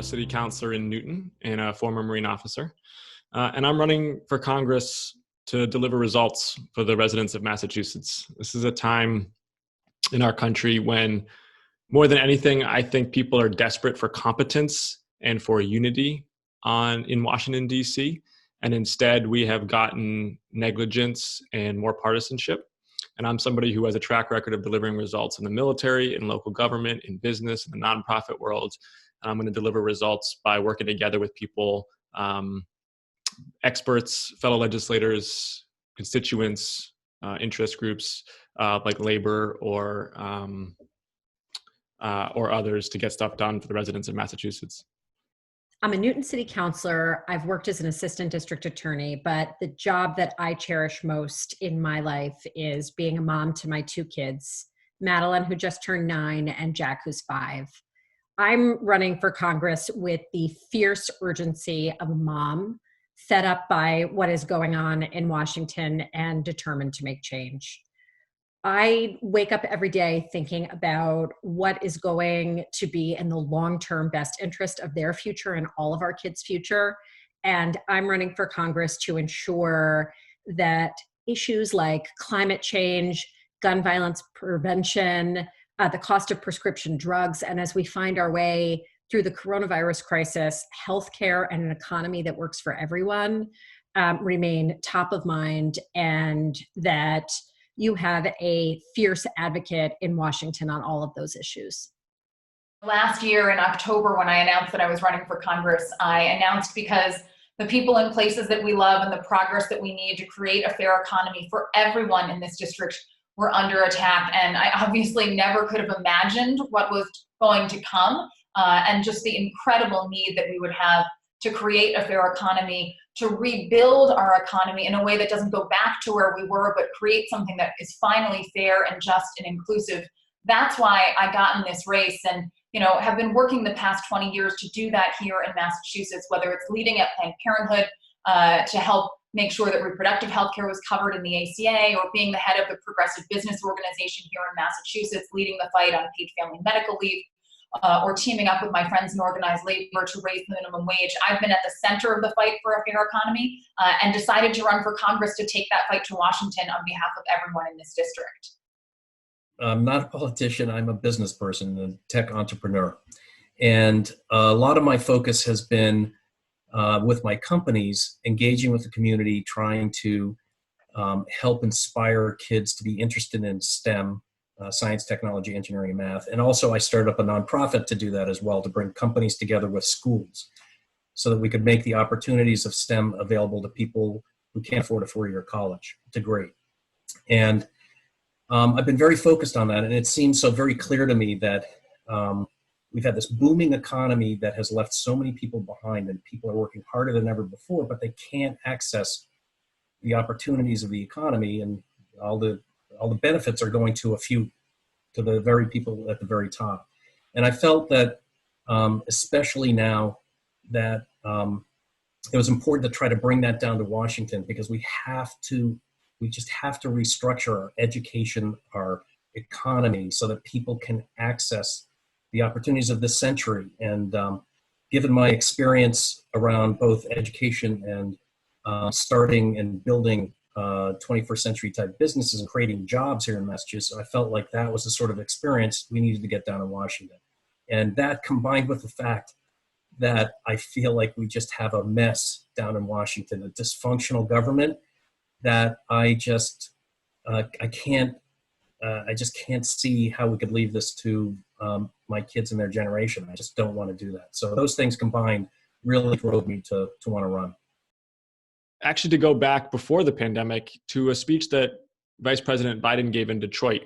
city councilor in Newton and a former Marine officer. And I'm running for Congress to deliver results for the residents of Massachusetts. This is a time in our country when, more than anything, I think people are desperate for competence and for unity in Washington, D.C. And instead, we have gotten negligence and more partisanship. And I'm somebody who has a track record of delivering results in the military, in local government, in business, in the nonprofit world. And I'm going to deliver results by working together with people, experts, fellow legislators, constituents, interest groups like labor or others to get stuff done for the residents of Massachusetts. I'm a Newton City Councilor. I've worked as an assistant district attorney, but the job that I cherish most in my life is being a mom to my two kids, Madeline, who just turned 9, and Jack, who's 5. I'm running for Congress with the fierce urgency of a mom, fed up by what is going on in Washington and determined to make change. I wake up every day thinking about what is going to be in the long-term best interest of their future and all of our kids' future. And I'm running for Congress to ensure that issues like climate change, gun violence prevention, the cost of prescription drugs, and as we find our way through the coronavirus crisis, healthcare and an economy that works for everyone remain top of mind, and that you have a fierce advocate in Washington on all of those issues. Last year in October, when I announced that I was running for Congress, I announced because the people and places that we love and the progress that we need to create a fair economy for everyone in this district were under attack. And I obviously never could have imagined what was going to come and just the incredible need that we would have to create a fair economy, to rebuild our economy in a way that doesn't go back to where we were, but create something that is finally fair and just and inclusive. That's why I got in this race and, have been working the past 20 years to do that here in Massachusetts, whether it's leading at Planned Parenthood to help make sure that reproductive health care was covered in the ACA, or being the head of the Progressive Business Organization here in Massachusetts, leading the fight on paid family medical leave, or teaming up with my friends in organized labor to raise the minimum wage. I've been at the center of the fight for a fair economy and decided to run for Congress to take that fight to Washington on behalf of everyone in this district. I'm not a politician. I'm a business person, a tech entrepreneur. And a lot of my focus has been with my companies, engaging with the community, trying to help inspire kids to be interested in STEM, science, technology, engineering, and math. And also I started up a nonprofit to do that as well, to bring companies together with schools so that we could make the opportunities of STEM available to people who can't afford a 4-year college degree. And I've been very focused on that, and it seems so very clear to me that we've had this booming economy that has left so many people behind, and people are working harder than ever before, but they can't access the opportunities of the economy, and all the benefits are going to a few, to the very people at the very top. And I felt that, especially now, that it was important to try to bring that down to Washington, because we just have to restructure our education, our economy, so that people can access the opportunities of this century. And given my experience around both education and starting and building 21st century type businesses and creating jobs here in Massachusetts, I felt like that was the sort of experience we needed to get down in Washington. And that, combined with the fact that I feel like we just have a mess down in Washington, a dysfunctional government, that I just can't see how we could leave this to my kids and their generation. I just don't want to do that. So those things combined really drove me to want to run. Actually, to go back before the pandemic to a speech that Vice President Biden gave in Detroit.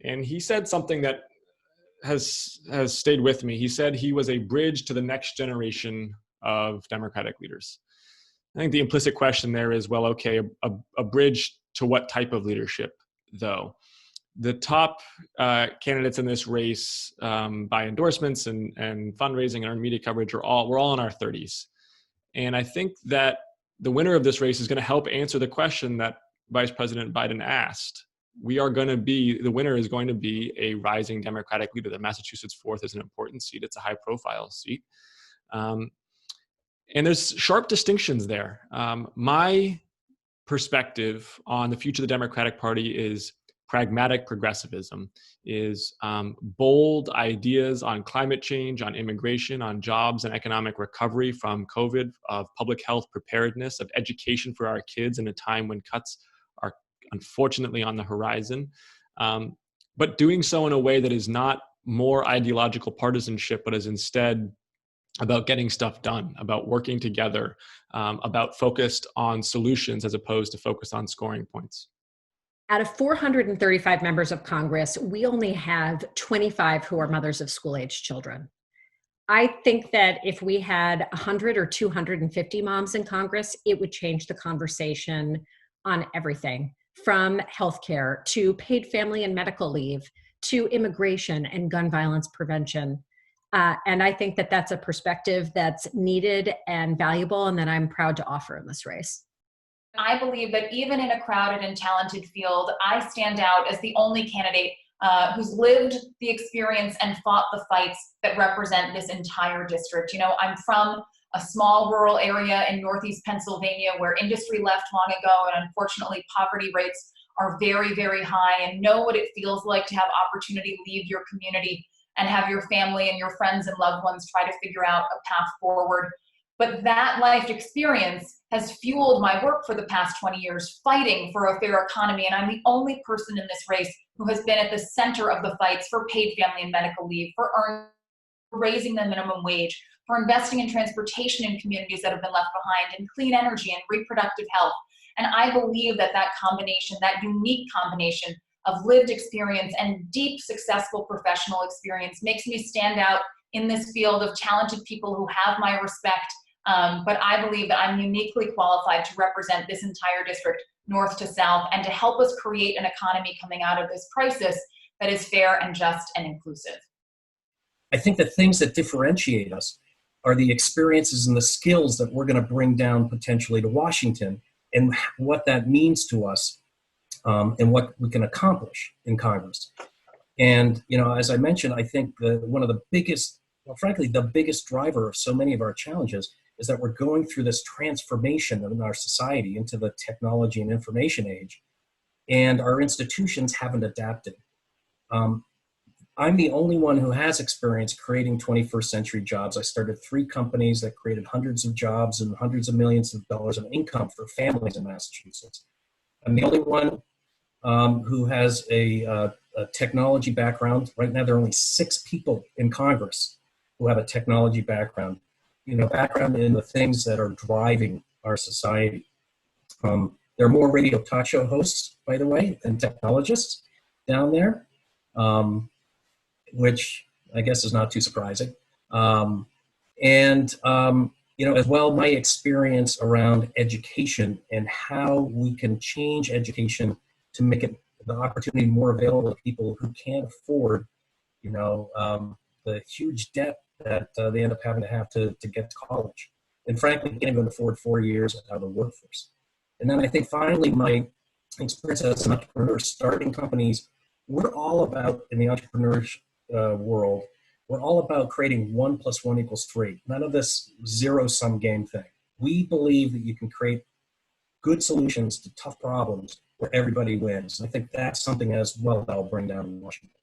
And he said something that has stayed with me. He said he was a bridge to the next generation of Democratic leaders. I think the implicit question there is, well, okay, a bridge to what type of leadership, though? The top candidates in this race by endorsements and fundraising and earned media coverage we're all in our 30s. And I think that the winner of this race is going to help answer the question that Vice President Biden asked. The winner is going to be a rising Democratic leader. The Massachusetts 4th is an important seat. It's a high profile seat. And there's sharp distinctions there. My perspective on the future of the Democratic Party is pragmatic progressivism, is bold ideas on climate change, on immigration, on jobs and economic recovery from COVID, of public health preparedness, of education for our kids in a time when cuts are unfortunately on the horizon. But doing so in a way that is not more ideological partisanship, but is instead about getting stuff done, about working together, about focused on solutions as opposed to focused on scoring points. Out of 435 members of Congress, we only have 25 who are mothers of school-aged children. I think that if we had 100 or 250 moms in Congress, it would change the conversation on everything, from healthcare to paid family and medical leave to immigration and gun violence prevention. And I think that that's a perspective that's needed and valuable, and that I'm proud to offer in this race. I believe that even in a crowded and talented field, I stand out as the only candidate who's lived the experience and fought the fights that represent this entire district. You know, I'm from a small rural area in Northeast Pennsylvania where industry left long ago, and unfortunately poverty rates are very, very high, and know what it feels like to have opportunity to leave your community and have your family and your friends and loved ones try to figure out a path forward. But that life experience has fueled my work for the past 20 years, fighting for a fair economy. And I'm the only person in this race who has been at the center of the fights for paid family and medical leave, for raising the minimum wage, for investing in transportation in communities that have been left behind, and clean energy and reproductive health. And I believe that that combination, that unique combination of lived experience and deep, successful professional experience makes me stand out in this field of talented people who have my respect. But I believe that I'm uniquely qualified to represent this entire district, north to south, and to help us create an economy coming out of this crisis that is fair and just and inclusive. I think the things that differentiate us are the experiences and the skills that we're going to bring down potentially to Washington, and what that means to us, and what we can accomplish in Congress. And, you know, as I mentioned, I think one of the biggest, well, frankly, the biggest driver of so many of our challenges is that we're going through this transformation in our society into the technology and information age, and our institutions haven't adapted. I'm the only one who has experience creating 21st century jobs. I started 3 companies that created hundreds of jobs and hundreds of millions of dollars of income for families in Massachusetts. I'm the only one who has a technology background. Right now, there are only 6 people in Congress who have a technology background, you know, background in the things that are driving our society. There are more radio talk show hosts, by the way, than technologists down there, which I guess is not too surprising. You know, as well, my experience around education and how we can change education to make it the opportunity more available to people who can't afford, you know, the huge debt that they end up having to get to college. And frankly, can't even afford 4 years out of the workforce. And then I think finally, my experience as an entrepreneur starting companies, we're all about, in the entrepreneurship world, we're all about creating 1 + 1 = 3. None of this zero-sum game thing. We believe that you can create good solutions to tough problems where everybody wins. And I think that's something as well that I'll bring down in Washington.